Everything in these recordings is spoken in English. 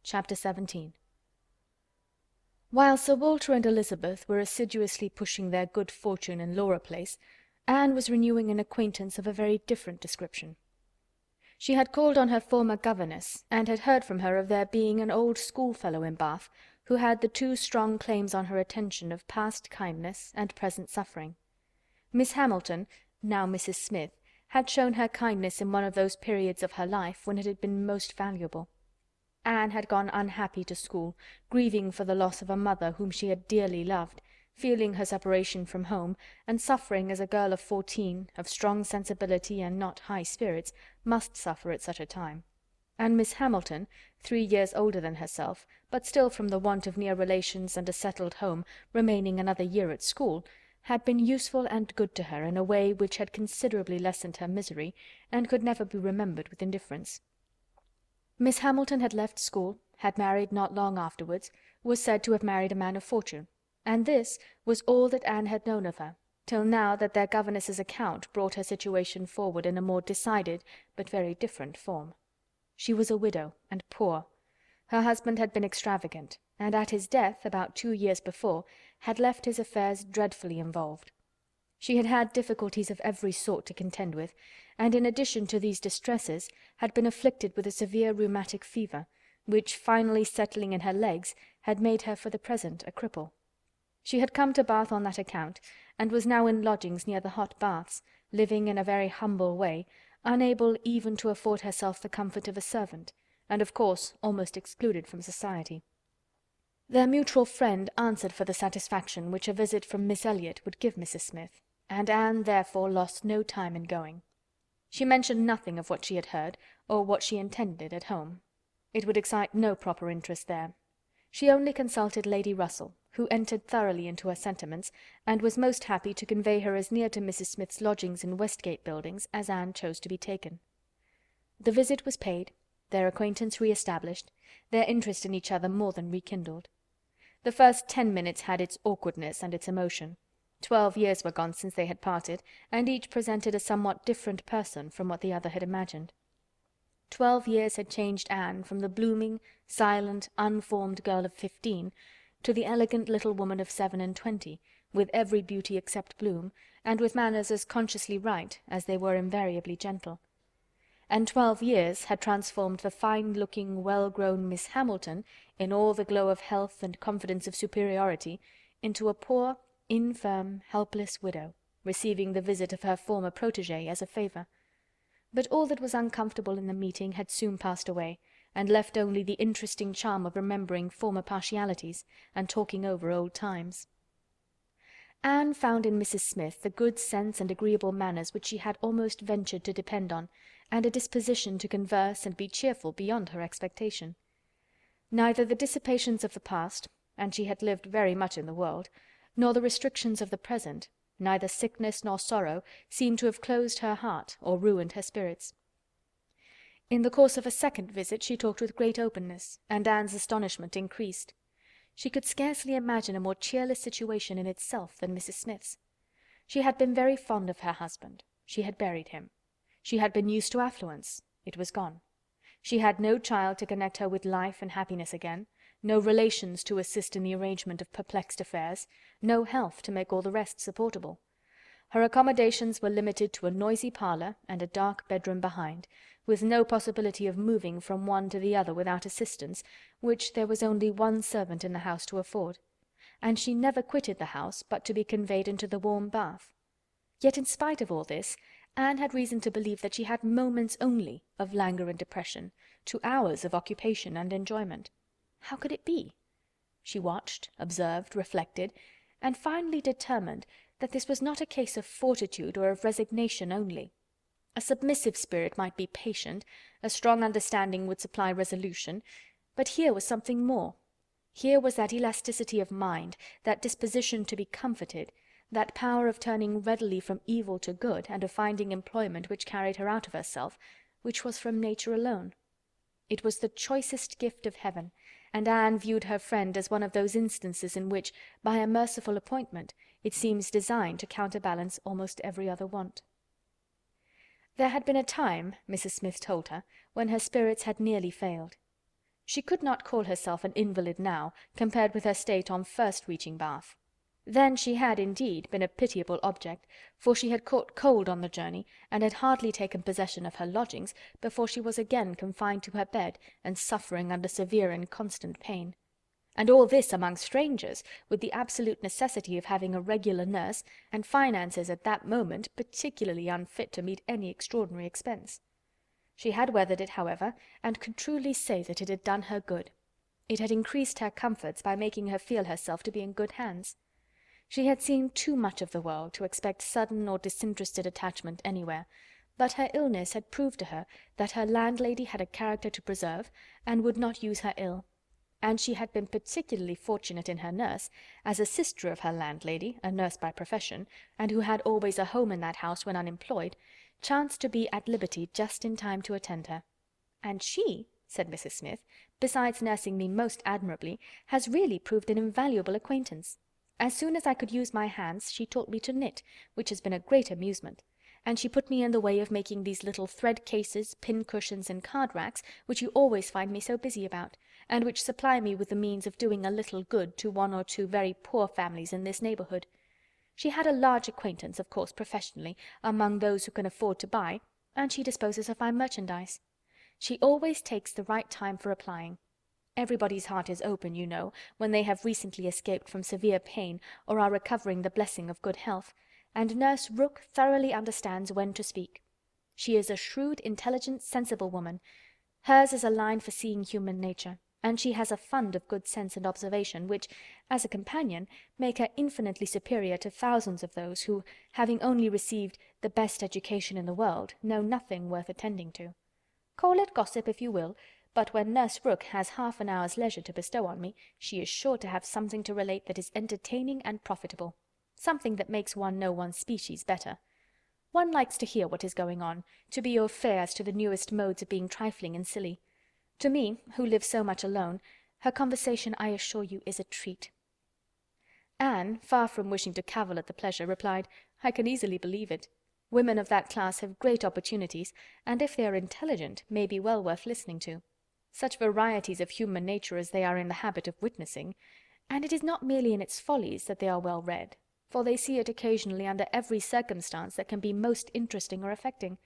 Chapter 17. While Sir Walter and Elizabeth were assiduously pushing their good fortune in Laura Place, Anne was renewing an acquaintance of a very different description. She had called on her former governess, and had heard from her of there being an old schoolfellow in Bath, who had the two strong claims on her attention of past kindness and present suffering. Miss Hamilton, now Mrs. Smith, had shown her kindness in one of those periods of her life when it had been most valuable. Anne had gone unhappy to school, grieving for the loss of a mother whom she had dearly loved, feeling her separation from home, and suffering as a girl of 14, of strong sensibility and not high spirits, must suffer at such a time. And Miss Hamilton, 3 years older than herself, but still from the want of near relations and a settled home, remaining another year at school, had been useful and good to her in a way which had considerably lessened her misery, and could never be remembered with indifference. Miss Hamilton had left school, had married not long afterwards, was said to have married a man of fortune, and this was all that Anne had known of her, till now that their governess's account brought her situation forward in a more decided but very different form. She was a widow, and poor. Her husband had been extravagant, and at his death, about 2 years before, had left his affairs dreadfully involved. She had had difficulties of every sort to contend with, and in addition to these distresses had been afflicted with a severe rheumatic fever, which, finally settling in her legs, had made her for the present a cripple. She had come to Bath on that account, and was now in lodgings near the hot baths, living in a very humble way, unable even to afford herself the comfort of a servant, and of course almost excluded from society. Their mutual friend answered for the satisfaction which a visit from Miss Elliot would give Mrs. Smith, and Anne therefore lost no time in going. She mentioned nothing of what she had heard, or what she intended at home. It would excite no proper interest there. She only consulted Lady Russell, who entered thoroughly into her sentiments, and was most happy to convey her as near to Mrs. Smith's lodgings in Westgate Buildings as Anne chose to be taken. The visit was paid, their acquaintance re-established, their interest in each other more than rekindled. The first 10 minutes had its awkwardness and its emotion. 12 years were gone since they had parted, and each presented a somewhat different person from what the other had imagined. 12 years had changed Anne from the blooming, silent, unformed girl of 15 to the elegant little woman of 27, with every beauty except bloom, and with manners as consciously right as they were invariably gentle. And 12 years had transformed the fine-looking, well-grown Miss Hamilton, in all the glow of health and confidence of superiority, into a poor, infirm, helpless widow, receiving the visit of her former protégée as a favour. But all that was uncomfortable in the meeting had soon passed away, and left only the interesting charm of remembering former partialities, and talking over old times. Anne found in Mrs. Smith the good sense and agreeable manners which she had almost ventured to depend on, and a disposition to converse and be cheerful beyond her expectation. Neither the dissipations of the past, and she had lived very much in the world, nor the restrictions of the present, neither sickness nor sorrow, seemed to have closed her heart or ruined her spirits. In the course of a second visit she talked with great openness, and Anne's astonishment increased. She could scarcely imagine a more cheerless situation in itself than Mrs. Smith's. She had been very fond of her husband. She had buried him. She had been used to affluence. It was gone. She had no child to connect her with life and happiness again, no relations to assist in the arrangement of perplexed affairs, no health to make all the rest supportable. Her accommodations were limited to a noisy parlour and a dark bedroom behind, with no possibility of moving from one to the other without assistance, which there was only one servant in the house to afford, and she never quitted the house but to be conveyed into the warm bath. Yet in spite of all this, Anne had reason to believe that she had moments only of languor and depression, to hours of occupation and enjoyment. How could it be? She watched, observed, reflected, and finally determined that this was not a case of fortitude or of resignation only. A submissive spirit might be patient, a strong understanding would supply resolution, but here was something more. Here was that elasticity of mind, that disposition to be comforted, that power of turning readily from evil to good, and of finding employment which carried her out of herself, which was from nature alone. It was the choicest gift of heaven, and Anne viewed her friend as one of those instances in which, by a merciful appointment, it seems designed to counterbalance almost every other want. There had been a time, Mrs. Smith told her, when her spirits had nearly failed. She could not call herself an invalid now, compared with her state on first reaching Bath. Then she had, indeed, been a pitiable object, for she had caught cold on the journey, and had hardly taken possession of her lodgings before she was again confined to her bed, and suffering under severe and constant pain. And all this among strangers, with the absolute necessity of having a regular nurse, and finances at that moment particularly unfit to meet any extraordinary expense. She had weathered it, however, and could truly say that it had done her good. It had increased her comforts by making her feel herself to be in good hands. She had seen too much of the world to expect sudden or disinterested attachment anywhere, but her illness had proved to her that her landlady had a character to preserve, and would not use her ill. And she had been particularly fortunate in her nurse, as a sister of her landlady, a nurse by profession, and who had always a home in that house when unemployed, chanced to be at liberty just in time to attend her. "And she," said Mrs. Smith, "besides nursing me most admirably, has really proved an invaluable acquaintance. As soon as I could use my hands, she taught me to knit, which has been a great amusement, and she put me in the way of making these little thread cases, pin cushions, and card racks, which you always find me so busy about, and which supply me with the means of doing a little good to one or two very poor families in this neighbourhood. She had a large acquaintance, of course, professionally, among those who can afford to buy, and she disposes of my merchandise. She always takes the right time for applying. Everybody's heart is open, you know, when they have recently escaped from severe pain or are recovering the blessing of good health, and Nurse Rooke thoroughly understands when to speak. She is a shrewd, intelligent, sensible woman. Hers is a line for seeing human nature, and she has a fund of good sense and observation which, as a companion, make her infinitely superior to thousands of those who, having only received the best education in the world, know nothing worth attending to. Call it gossip if you will, but when Nurse Rooke has half an hour's leisure to bestow on me, she is sure to have something to relate that is entertaining and profitable, something that makes one know one's species better. One likes to hear what is going on, to be au fait as to the newest modes of being trifling and silly. To me, who live so much alone, her conversation, I assure you, is a treat." Anne, far from wishing to cavil at the pleasure, replied, "I can easily believe it. Women of that class have great opportunities, and if they are intelligent, may be well worth listening to. Such varieties of human nature as they are in the habit of witnessing, and it is not merely in its follies that they are well read, for they see it occasionally under every circumstance that can be most interesting or affecting.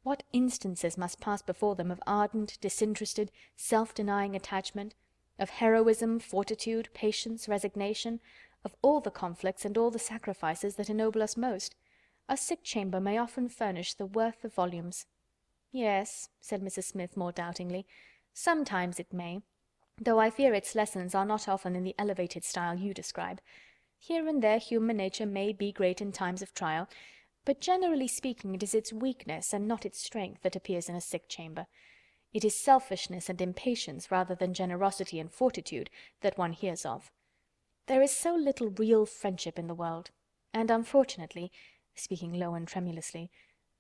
What instances must pass before them of ardent, disinterested, self-denying attachment, of heroism, fortitude, patience, resignation, of all the conflicts and all the sacrifices that ennoble us most! A sick chamber may often furnish the worth of volumes." "Yes," said Mrs. Smith more doubtingly, "sometimes it may, though I fear its lessons are not often in the elevated style you describe. Here and there human nature may be great in times of trial, but generally speaking it is its weakness and not its strength that appears in a sick chamber. It is selfishness and impatience rather than generosity and fortitude that one hears of. There is so little real friendship in the world, and unfortunately, speaking low and tremulously,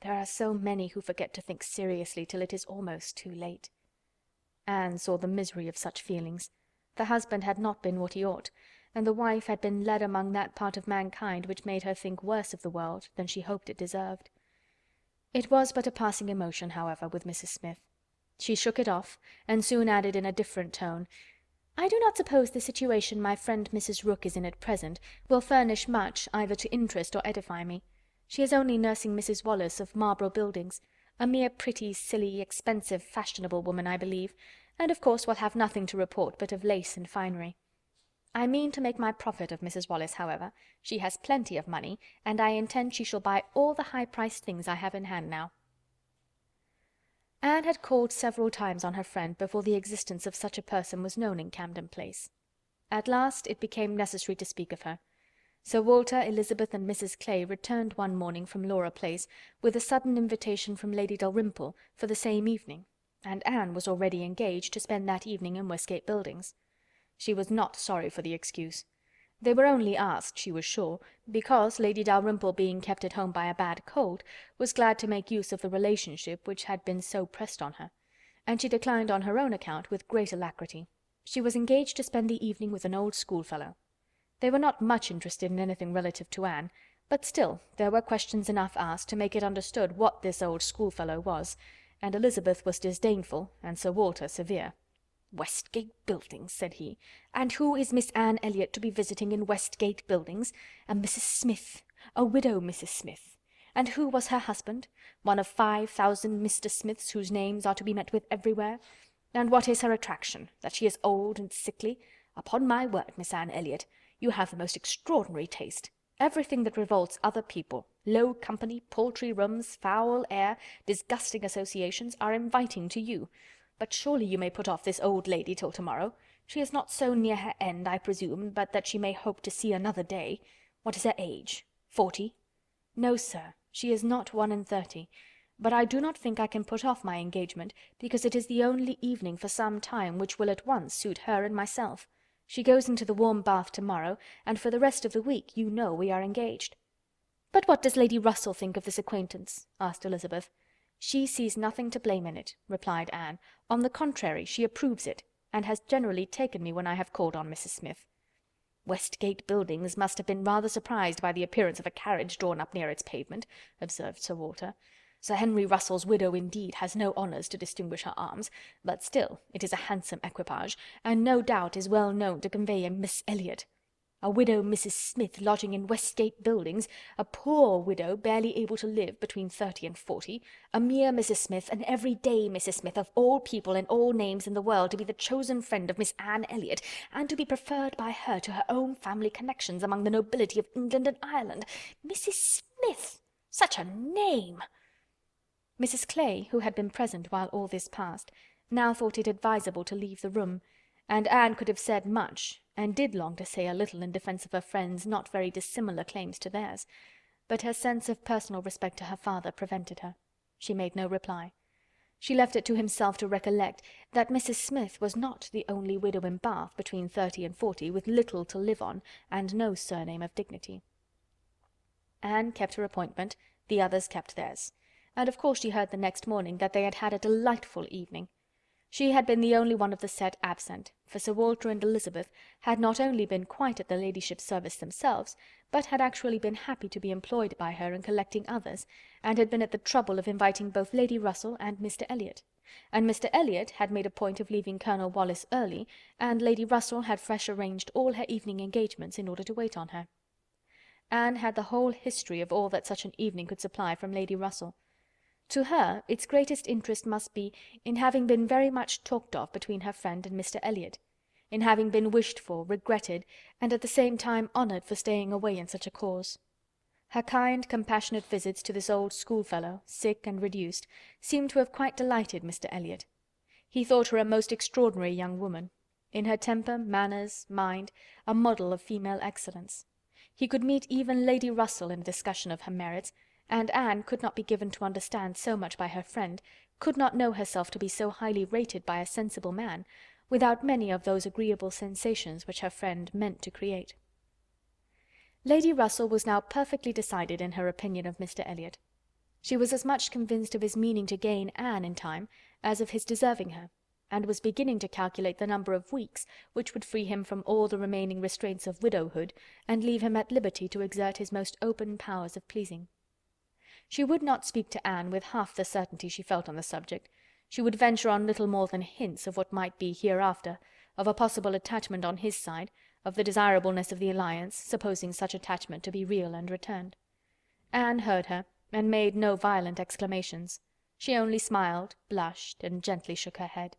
there are so many who forget to think seriously till it is almost too late." Anne saw the misery of such feelings. The husband had not been what he ought, and the wife had been led among that part of mankind which made her think worse of the world than she hoped it deserved. It was but a passing emotion, however, with Mrs. Smith. She shook it off, and soon added in a different tone, "I do not suppose the situation my friend Mrs. Rooke is in at present will furnish much either to interest or edify me. She is only nursing Mrs. Wallace of Marlborough Buildings, a mere pretty, silly, expensive, fashionable woman, I believe, and of course will have nothing to report but of lace and finery. I mean to make my profit of Mrs. Wallace, however. She has plenty of money, and I intend she shall buy all the high-priced things I have in hand now." Anne had called several times on her friend before the existence of such a person was known in Camden Place. At last it became necessary to speak of her. Sir Walter, Elizabeth, and Mrs. Clay returned one morning from Laura Place with a sudden invitation from Lady Dalrymple for the same evening, and Anne was already engaged to spend that evening in Westgate Buildings. She was not sorry for the excuse. They were only asked, she was sure, because Lady Dalrymple, being kept at home by a bad cold, was glad to make use of the relationship which had been so pressed on her, and she declined on her own account with great alacrity. She was engaged to spend the evening with an old schoolfellow. They were not much interested in anything relative to Anne, but still there were questions enough asked to make it understood what this old schoolfellow was, and Elizabeth was disdainful and Sir Walter severe. "Westgate Buildings," said he. "And who is Miss Anne Elliot to be visiting in Westgate Buildings? A Mrs. Smith, a widow Mrs. Smith. And who was her husband? One of 5,000 Mr. Smiths whose names are to be met with everywhere. And what is her attraction? That she is old and sickly? Upon my word, Miss Anne Elliot, you have the most extraordinary taste. Everything that revolts other people, low company, paltry rooms, foul air, disgusting associations, are inviting to you. But surely you may put off this old lady till tomorrow. She is not so near her end, I presume, but that she may hope to see another day. What is her age? 40? No, sir, she is not 31. But I do not think I can put off my engagement, because it is the only evening for some time which will at once suit her and myself. She goes into the warm bath tomorrow, and for the rest of the week you know we are engaged." "But what does Lady Russell think of this acquaintance?" asked Elizabeth. "She sees nothing to blame in it," replied Anne. "On the contrary, she approves it, and has generally taken me when I have called on Mrs. Smith." "Westgate Buildings must have been rather surprised by the appearance of a carriage drawn up near its pavement," observed Sir Walter. "Sir Henry Russell's widow, indeed, has no honours to distinguish her arms, but still it is a handsome equipage, and no doubt is well known to convey a Miss Elliot. A widow Mrs. Smith lodging in Westgate Buildings, a poor widow barely able to live between 30 and 40, a mere Mrs. Smith, an everyday Mrs. Smith, of all people and all names in the world, to be the chosen friend of Miss Anne Elliot, and to be preferred by her to her own family connections among the nobility of England and Ireland. Mrs. Smith! Such a name!" Mrs. Clay, who had been present while all this passed, now thought it advisable to leave the room, and Anne could have said much, and did long to say a little in defence of her friend's not very dissimilar claims to theirs, but her sense of personal respect to her father prevented her. She made no reply. She left it to himself to recollect that Mrs. Smith was not the only widow in Bath between 30 and 40, with little to live on, and no surname of dignity. Anne kept her appointment, the others kept theirs, and of course she heard the next morning that they had had a delightful evening. She had been the only one of the set absent, for Sir Walter and Elizabeth had not only been quite at their ladyship's service themselves, but had actually been happy to be employed by her in collecting others, and had been at the trouble of inviting both Lady Russell and Mr. Elliot. And Mr. Elliot had made a point of leaving Colonel Wallis early, and Lady Russell had fresh arranged all her evening engagements in order to wait on her. Anne had the whole history of all that such an evening could supply from Lady Russell. To her its greatest interest must be in having been very much talked of between her friend and Mr. Elliot, in having been wished for, regretted, and at the same time honoured for staying away in such a cause. Her kind, compassionate visits to this old schoolfellow, sick and reduced, seemed to have quite delighted Mr. Elliot. He thought her a most extraordinary young woman, in her temper, manners, mind, a model of female excellence. He could meet even Lady Russell in a discussion of her merits, and Anne could not be given to understand so much by her friend, could not know herself to be so highly rated by a sensible man, without many of those agreeable sensations which her friend meant to create. Lady Russell was now perfectly decided in her opinion of Mr. Elliot. She was as much convinced of his meaning to gain Anne in time as of his deserving her, and was beginning to calculate the number of weeks which would free him from all the remaining restraints of widowhood, and leave him at liberty to exert his most open powers of pleasing. She would not speak to Anne with half the certainty she felt on the subject. She would venture on little more than hints of what might be hereafter, of a possible attachment on his side, of the desirableness of the alliance, supposing such attachment to be real and returned. Anne heard her, and made no violent exclamations. She only smiled, blushed, and gently shook her head.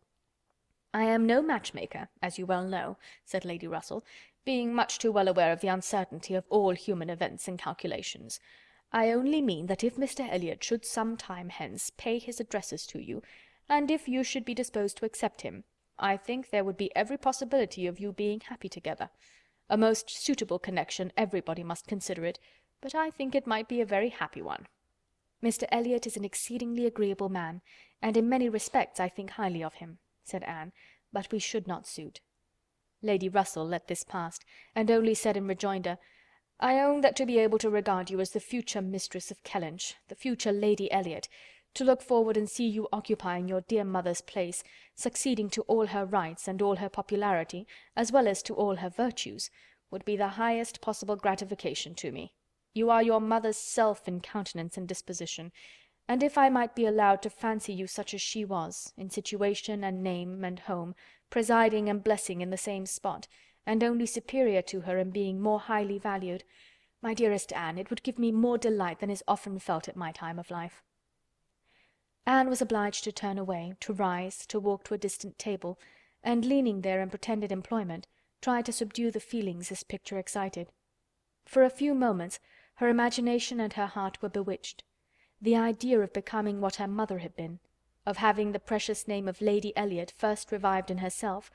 "I am no matchmaker, as you well know," said Lady Russell, "being much too well aware of the uncertainty of all human events and calculations. I only mean that if Mr. Elliot should some time hence pay his addresses to you, and if you should be disposed to accept him, I think there would be every possibility of you being happy together. A most suitable connection, everybody must consider it, but I think it might be a very happy one. Mr. Elliot is an exceedingly agreeable man, and in many respects I think highly of him," said Anne, "but we should not suit." Lady Russell let this pass, and only said in rejoinder, "I own that to be able to regard you as the future mistress of Kellynch, the future Lady Elliot, to look forward and see you occupying your dear mother's place, succeeding to all her rights and all her popularity, as well as to all her virtues, would be the highest possible gratification to me. You are your mother's self in countenance and disposition, and if I might be allowed to fancy you such as she was, in situation and name and home, presiding and blessing in the same spot, and only superior to her in being more highly valued. My dearest Anne, it would give me more delight than is often felt at my time of life." Anne was obliged to turn away, to rise, to walk to a distant table, and leaning there in pretended employment, try to subdue the feelings this picture excited. For a few moments her imagination and her heart were bewitched. The idea of becoming what her mother had been, of having the precious name of Lady Elliot first revived in herself,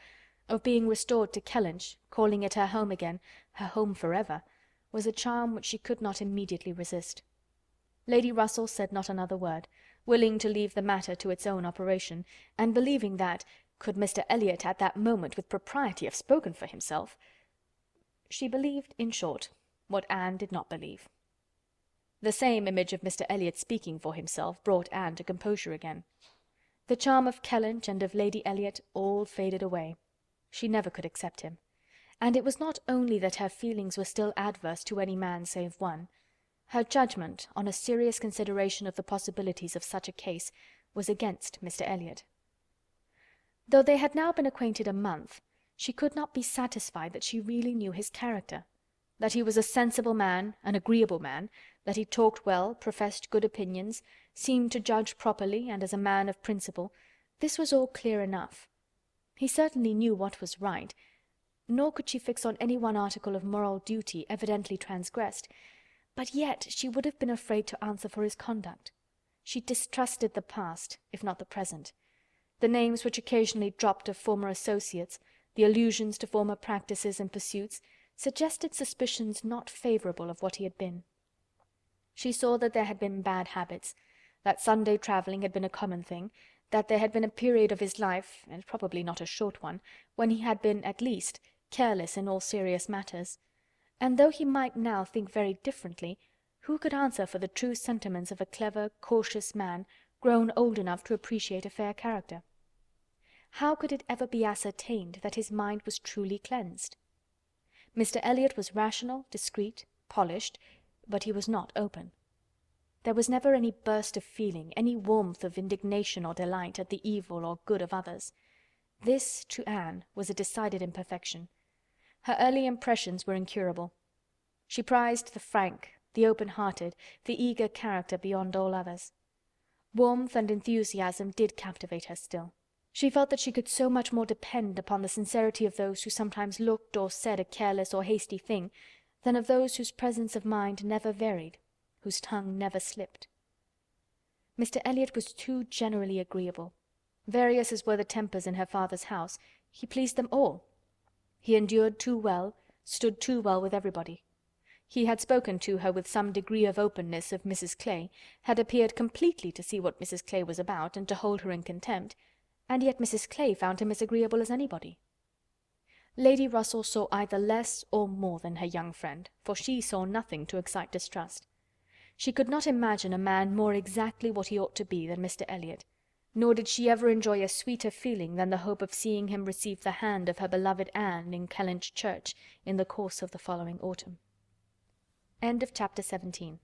of being restored to Kellynch, calling it her home again, her home for ever, was a charm which she could not immediately resist. Lady Russell said not another word, willing to leave the matter to its own operation, and believing that, could Mr. Elliot at that moment with propriety have spoken for himself, she believed, in short, what Anne did not believe. The same image of Mr. Elliot speaking for himself brought Anne to composure again. The charm of Kellynch and of Lady Elliot all faded away. She never could accept him. And it was not only that her feelings were still adverse to any man save one. Her judgment, on a serious consideration of the possibilities of such a case, was against Mr. Elliot. Though they had now been acquainted a month, she could not be satisfied that she really knew his character. That he was a sensible man, an agreeable man, that he talked well, professed good opinions, seemed to judge properly, and as a man of principle, this was all clear enough. He certainly knew what was right, nor could she fix on any one article of moral duty evidently transgressed, but yet she would have been afraid to answer for his conduct. She distrusted the past, if not the present. The names which occasionally dropped of former associates, the allusions to former practices and pursuits, suggested suspicions not favourable of what he had been. She saw that there had been bad habits, that Sunday travelling had been a common thing, that there had been a period of his life, and probably not a short one, when he had been, at least, careless in all serious matters. And though he might now think very differently, who could answer for the true sentiments of a clever, cautious man, grown old enough to appreciate a fair character? How could it ever be ascertained that his mind was truly cleansed? Mr. Elliot was rational, discreet, polished, but he was not open. There was never any burst of feeling, any warmth of indignation or delight at the evil or good of others. This, to Anne, was a decided imperfection. Her early impressions were incurable. She prized the frank, the open-hearted, the eager character beyond all others. Warmth and enthusiasm did captivate her still. She felt that she could so much more depend upon the sincerity of those who sometimes looked or said a careless or hasty thing, than of those whose presence of mind never varied, whose tongue never slipped. Mr. Elliot was too generally agreeable. Various as were the tempers in her father's house, he pleased them all. He endured too well, stood too well with everybody. He had spoken to her with some degree of openness of Mrs. Clay, had appeared completely to see what Mrs. Clay was about, and to hold her in contempt, and yet Mrs. Clay found him as agreeable as anybody. Lady Russell saw either less or more than her young friend, for she saw nothing to excite distrust. She could not imagine a man more exactly what he ought to be than Mr. Elliot, nor did she ever enjoy a sweeter feeling than the hope of seeing him receive the hand of her beloved Anne in Kellynch Church in the course of the following autumn. Chapter 17